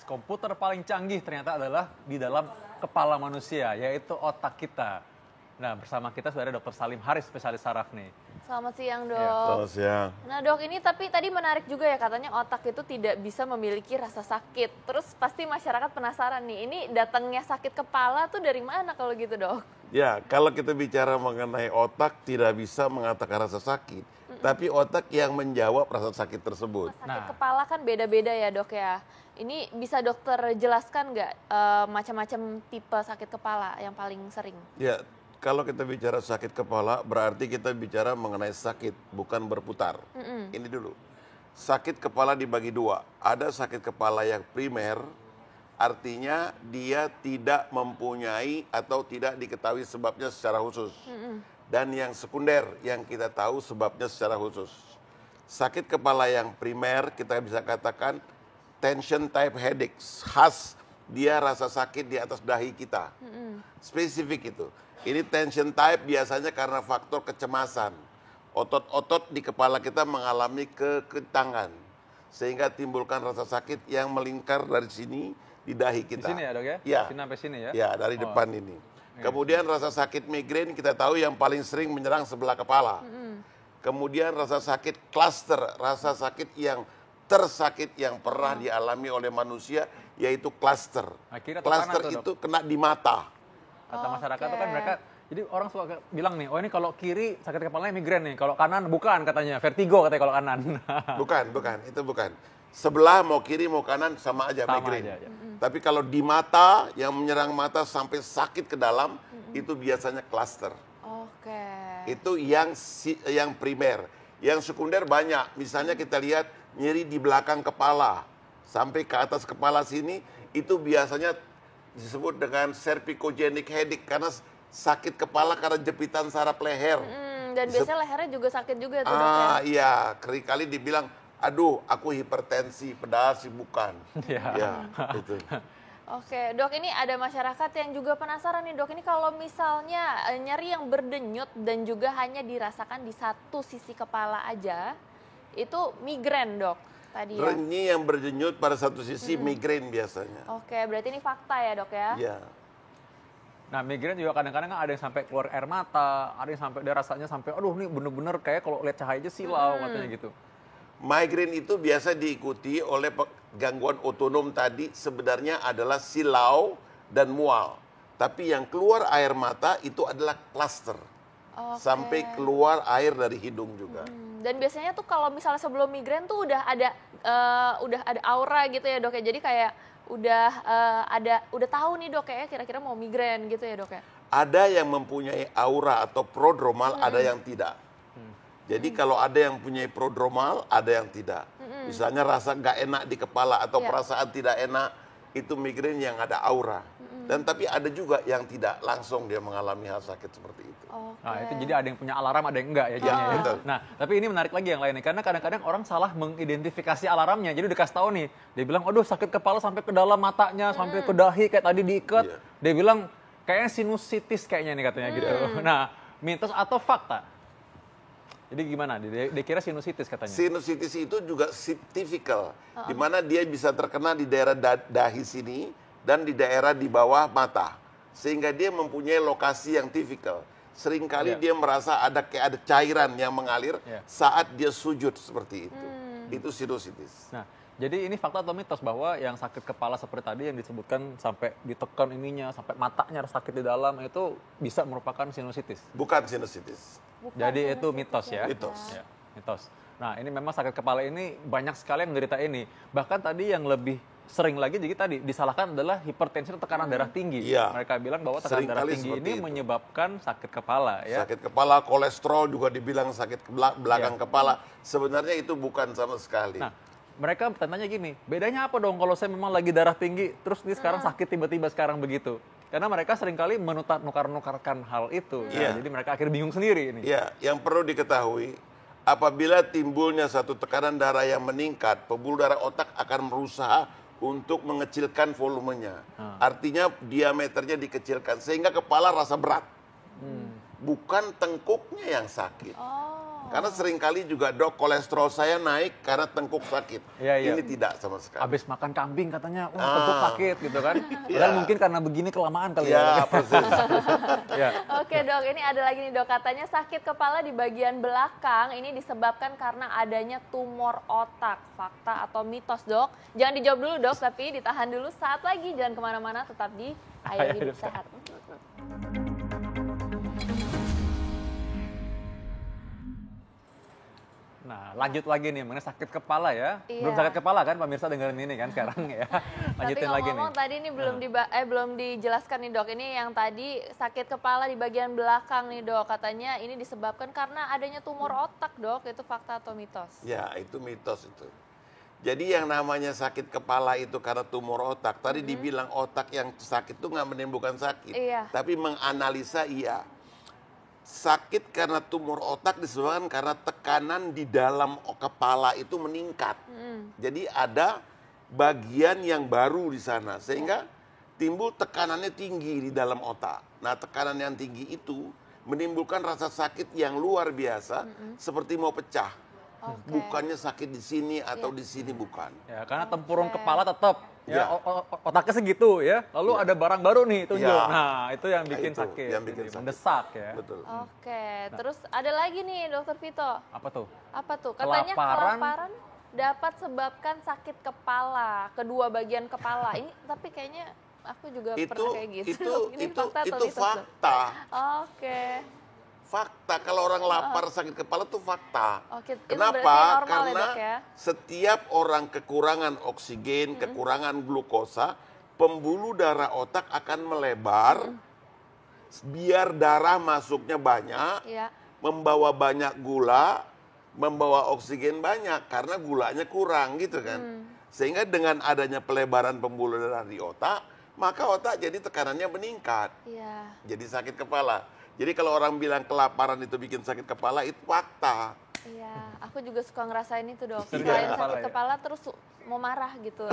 komputer paling canggih ternyata adalah di dalam kepala manusia, yaitu otak kita. Nah, bersama kita sudah ada Dr. Salim Haris, spesialis saraf nih. Selamat siang, Dok. Selamat siang. Nah, Dok, ini tapi tadi menarik juga ya, katanya otak itu tidak bisa memiliki rasa sakit. Terus pasti masyarakat penasaran nih, ini datangnya sakit kepala tuh dari mana kalau gitu, Dok? Ya, kalau kita bicara mengenai otak tidak bisa mengatakan rasa sakit, tapi otak yang menjawab rasa sakit tersebut. Sakit kepala kan beda-beda ya, Dok ya. Ini bisa dokter jelaskan nggak macam-macam tipe sakit kepala yang paling sering? Ya, kalau kita bicara sakit kepala berarti kita bicara mengenai sakit, bukan berputar. Ini dulu. Sakit kepala dibagi dua. Ada sakit kepala yang primer, artinya dia tidak mempunyai atau tidak diketahui sebabnya secara khusus. Dan yang sekunder yang kita tahu sebabnya secara khusus. Sakit kepala yang primer kita bisa katakan tension type headaches, khas dia rasa sakit di atas dahi kita. Spesifik itu. Ini tension type biasanya karena faktor kecemasan. Otot-otot di kepala kita mengalami kekentangan. Sehingga timbulkan rasa sakit yang melingkar dari sini di dahi kita. Di sini ya, Dok ya? Ya. Sini sampai sini ya? Ya, dari depan ini. Kemudian rasa sakit migrain kita tahu yang paling sering menyerang sebelah kepala. Kemudian rasa sakit cluster, rasa sakit yang tersakit yang pernah dialami oleh manusia yaitu cluster. Nah, kiri atau Cluster kanan tuh, itu kena di mata. Kata masyarakat itu kan mereka, jadi orang suka bilang nih, oh ini kalau kiri sakit kepalanya migrain nih, kalau kanan bukan katanya, vertigo katanya kalau kanan. Bukan, itu bukan. Sebelah mau kiri mau kanan sama aja Sama migrain. aja, ya. Tapi kalau di mata yang menyerang mata sampai sakit ke dalam itu biasanya cluster. Oke. Itu yang primer. Yang sekunder banyak. Misalnya kita lihat nyeri di belakang kepala sampai ke atas kepala sini itu biasanya disebut dengan cervicogenic headache karena sakit kepala karena jepitan saraf leher. Dan biasanya lehernya juga sakit juga tuh, Dok ya? Iya, kali dibilang, aduh aku hipertensi, padahal sih bukan. Ya, itu. Oke, Dok, ini ada masyarakat yang juga penasaran nih, Dok. Ini kalau misalnya nyeri yang berdenyut dan juga hanya dirasakan di satu sisi kepala aja, itu migrain, Dok, tadi ya? Ini yang berdenyut pada satu sisi migrain biasanya. Oke, berarti ini fakta ya, Dok ya? Iya. Nah, migrain juga kadang-kadang kan ada yang sampai keluar air mata, ada yang sampai dia rasanya sampai, aduh ini bener-bener kayak kalau lihat cahaya aja silau katanya gitu. Migrain itu biasa diikuti oleh gangguan otonom tadi sebenarnya adalah silau dan mual. Tapi yang keluar air mata itu adalah cluster. Sampai keluar air dari hidung juga. Dan biasanya tuh kalau misalnya sebelum migrain tuh udah ada aura gitu ya, Dok ya. Jadi kayak udah tahu nih, Dok, ya kira-kira mau migrain gitu ya, Dok ya. Ada yang mempunyai aura atau prodromal, ada yang tidak. Jadi kalau ada yang punya prodromal, ada yang tidak. Misalnya rasa nggak enak di kepala atau perasaan tidak enak, itu migrain yang ada aura. Dan tapi ada juga yang tidak langsung dia mengalami hal sakit seperti itu. Nah, itu jadi ada yang punya alarm, ada yang enggak ya jadinya. Ya. Betul. Nah, tapi ini menarik lagi yang lain nih, karena kadang-kadang orang salah mengidentifikasi alarmnya. Jadi udah kasih tahu nih, dia bilang, aduh sakit kepala sampai ke dalam matanya, sampai ke dahi kayak tadi diikat. Dia bilang, kayaknya sinusitis kayaknya nih katanya gitu. Nah, mitos atau fakta? Jadi gimana? Dia kira sinusitis katanya. Sinusitis itu juga typical, di mana dia bisa terkena di daerah dahi sini dan di daerah di bawah mata, sehingga dia mempunyai lokasi yang typical. Seringkali dia merasa ada cairan yang mengalir saat dia sujud seperti itu. Itu sinusitis. Nah, jadi ini fakta atau mitos bahwa yang sakit kepala seperti tadi yang disebutkan sampai ditekan ininya, sampai matanya sakit di dalam itu bisa merupakan sinusitis? Bukan sinusitis. Jadi itu mitos ya? Mitos. Ya, mitos. Nah, ini memang sakit kepala ini banyak sekali yang menderita ini. Bahkan tadi yang lebih sering lagi jadi tadi disalahkan adalah hipertensi atau tekanan darah tinggi. Iya. Mereka bilang bahwa tekanan darah tinggi ini menyebabkan sakit kepala ya. Sakit kepala, kolesterol juga dibilang sakit belakang kepala. Sebenarnya itu bukan sama sekali. Nah, mereka tanya gini, bedanya apa dong kalau saya memang lagi darah tinggi, terus ini sekarang sakit tiba-tiba sekarang begitu? Karena mereka seringkali menukar-nukarkan hal itu. Nah, jadi mereka akhirnya bingung sendiri ini. Iya, yang perlu diketahui, apabila timbulnya satu tekanan darah yang meningkat, pembuluh darah otak akan berusaha untuk mengecilkan volumenya. Artinya diameternya dikecilkan, sehingga kepala rasa berat. Bukan tengkuknya yang sakit. Karena seringkali juga dok kolesterol saya naik karena tengkuk sakit. Iya. Ini tidak sama sekali. Habis makan kambing katanya, wah tengkuk sakit gitu kan. Iya. Padahal mungkin karena begini kelamaan kali Ya, ya. persis. Ya. Oke dok, ini ada lagi nih dok, katanya sakit kepala di bagian belakang ini disebabkan karena adanya tumor otak. Fakta atau mitos dok? Jangan dijawab dulu dok, tapi ditahan dulu saat lagi. Jangan kemana-mana, tetap di Ayo Hidup Sehat. Nah, lanjut lagi nih mengenai sakit kepala ya. Iya. Belum sakit kepala kan pemirsa dengerin ini kan sekarang ya. Lanjutin Tapi lagi nih. ngomong tadi ini belum dijelaskan nih dok. Ini yang tadi sakit kepala di bagian belakang nih dok. Katanya ini disebabkan karena adanya tumor otak dok. Itu fakta atau mitos? Ya, itu mitos itu. Jadi yang namanya sakit kepala itu karena tumor otak. Tadi dibilang otak yang sakit itu nggak menimbulkan sakit. Iya. Tapi menganalisa iya. Sakit karena tumor otak disebabkan karena tekanan di dalam kepala itu meningkat. Jadi ada bagian yang baru di sana. Sehingga timbul tekanannya tinggi di dalam otak. Nah tekanan yang tinggi itu menimbulkan rasa sakit yang luar biasa. Seperti mau pecah. Oke. Bukannya sakit di sini atau di sini bukan. Ya, karena tempurung kepala tetap ya, Ya. otaknya segitu ya. Lalu ada barang baru nih tunjuk. Ya. Nah, itu yang bikin Itu sakit. yang bikin Jadi sakit. mendesak ya. Betul. Oke, terus ada lagi nih dokter Vito. Apa tuh? Apa tuh? Katanya Kelaparan. kelaparan dapat sebabkan sakit kepala, kedua bagian kepala. Ini tapi kayaknya aku juga pernah kayak gitu. Ini fakta atau itu mitos, Dok? fakta. Oke. Fakta kalau orang lapar sakit kepala itu fakta. Oke, itu berarti Kenapa? normal ya, Karena Dok, ya? setiap orang kekurangan oksigen, kekurangan glukosa, pembuluh darah otak akan melebar, biar darah masuknya banyak, Iya. membawa banyak gula, membawa oksigen banyak karena gulanya kurang gitu kan. Sehingga dengan adanya pelebaran pembuluh darah di otak, maka otak jadi tekanannya meningkat. Iya. Jadi sakit kepala. Jadi kalau orang bilang kelaparan itu bikin sakit kepala, itu fakta. Iya, aku juga suka ngerasain itu dok. Sering Selain sakit sakit kepala ya? kepala terus mau marah gitu.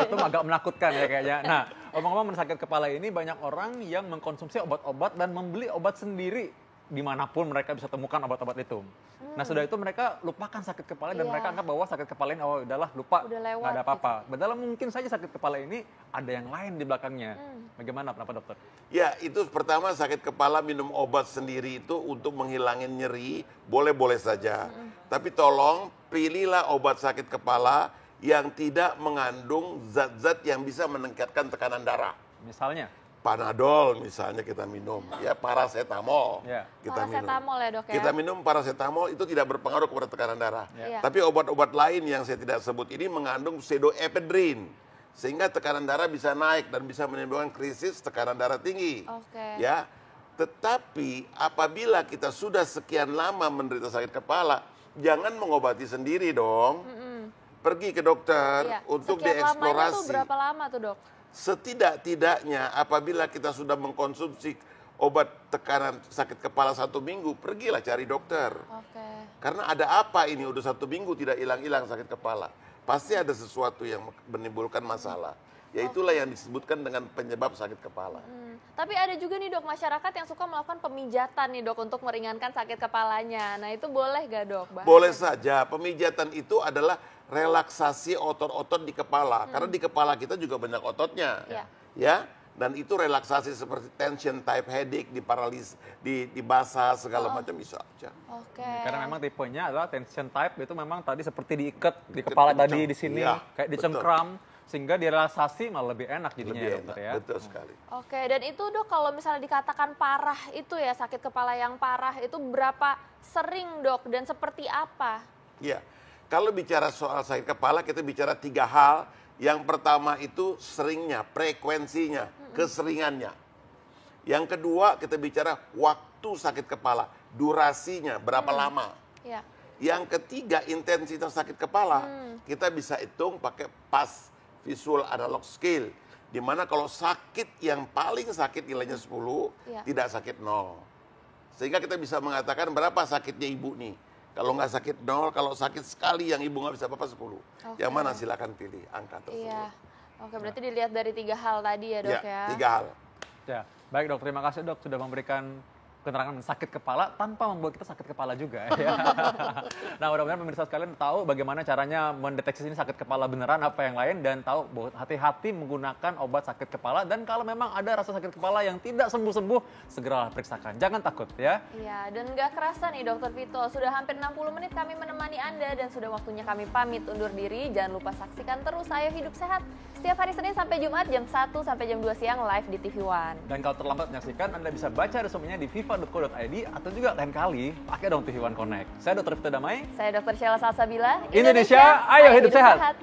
Itu agak menakutkan ya kayaknya. Nah, omong-omong sakit kepala ini banyak orang yang mengkonsumsi obat-obat dan membeli obat sendiri dimanapun mereka bisa temukan obat-obat itu. Nah sudah itu mereka lupakan sakit kepala dan Iya. mereka anggap bahwa sakit kepala ini oh udahlah lupa, Udah lewat nggak ada apa-apa. Padahal mungkin saja sakit kepala ini ada yang lain di belakangnya. Bagaimana pendapat dokter? Ya, itu pertama sakit kepala minum obat sendiri itu untuk menghilangin nyeri, boleh-boleh saja. Tapi tolong pilihlah obat sakit kepala yang tidak mengandung zat-zat yang bisa meningkatkan tekanan darah. Misalnya? Panadol misalnya kita minum, ya paracetamol Ya. kita minum. Paracetamol ya dok ya? Kita minum paracetamol itu tidak berpengaruh kepada tekanan darah. Ya. Tapi obat-obat lain yang saya tidak sebut ini mengandung pseudoephedrine. Sehingga tekanan darah bisa naik dan bisa menimbulkan krisis tekanan darah tinggi. Oke. Ya. Tetapi apabila kita sudah sekian lama menderita sakit kepala, jangan mengobati sendiri dong. Pergi ke dokter Iya. untuk Sekian lamanya tuh dieksplorasi. berapa lama tuh dok? Setidak-tidaknya apabila kita sudah mengkonsumsi obat tekanan sakit kepala 1 minggu, pergilah cari dokter. Oke. Karena ada apa ini udah 1 minggu tidak hilang-hilang sakit kepala. Pasti ada sesuatu yang menimbulkan masalah. Yaitulah yang disebutkan dengan penyebab sakit kepala. Tapi ada juga nih dok masyarakat yang suka melakukan pemijatan nih dok untuk meringankan sakit kepalanya. Nah itu boleh gak dok? Bahaya. Boleh saja, pemijatan itu adalah relaksasi otot-otot di kepala. Karena di kepala kita juga banyak ototnya. Iya. Ya, dan itu relaksasi seperti tension type headache, diparalis, dibasah segala macam bisa aja. Oke. Karena memang tipenya adalah tension type itu memang tadi seperti diikat di kepala tadi di sini Iya, kayak betul. dicengkram sehingga direlaksasi malah lebih enak jadinya Lebih ya enak, dokter ya. betul sekali. Oke, dan itu dok kalau misalnya dikatakan parah itu ya sakit kepala yang parah itu berapa sering dok dan seperti apa? Iya, kalau bicara soal sakit kepala kita bicara 3 hal. Yang pertama itu seringnya, frekuensinya, keseringannya. Yang kedua kita bicara waktu sakit kepala, durasinya, berapa lama. Ya. Yang ketiga intensitas sakit kepala, kita bisa hitung pakai PAS, Visual Analog Scale. Dimana kalau sakit yang paling sakit nilainya 10, Iya. tidak sakit 0. Sehingga kita bisa mengatakan berapa sakitnya ibu nih. Kalau nggak sakit 0, kalau sakit sekali yang ibu nggak bisa apa-apa 10. Oke. Yang mana silakan pilih angka tersebut. Iya. Oke, berarti dilihat dari 3 hal tadi ya dok ya. 3 hal. Ya, baik dok, terima kasih dok sudah memberikan keterangan sakit kepala tanpa membuat kita sakit kepala juga ya. Nah, mudah-mudahan pemirsa sekalian tahu bagaimana caranya mendeteksi ini sakit kepala beneran apa yang lain, dan tahu bahwa hati-hati menggunakan obat sakit kepala, dan kalau memang ada rasa sakit kepala yang tidak sembuh-sembuh, segeralah periksakan. Jangan takut ya. Iya, dan nggak kerasa nih Dokter Vito, sudah hampir 60 menit kami menemani Anda dan sudah waktunya kami pamit undur diri. Jangan lupa saksikan terus Ayo Hidup Sehat setiap hari Senin sampai Jumat jam 1 sampai jam 2 siang live di TV One. Dan kalau terlambat menyaksikan, Anda bisa baca resumenya di viva.co.id atau juga lain kali pakai dong TV One Connect. Saya Dr. Vito Damai. Saya Dr. Sheila Salsabila. Indonesia, ayo hidup sehat.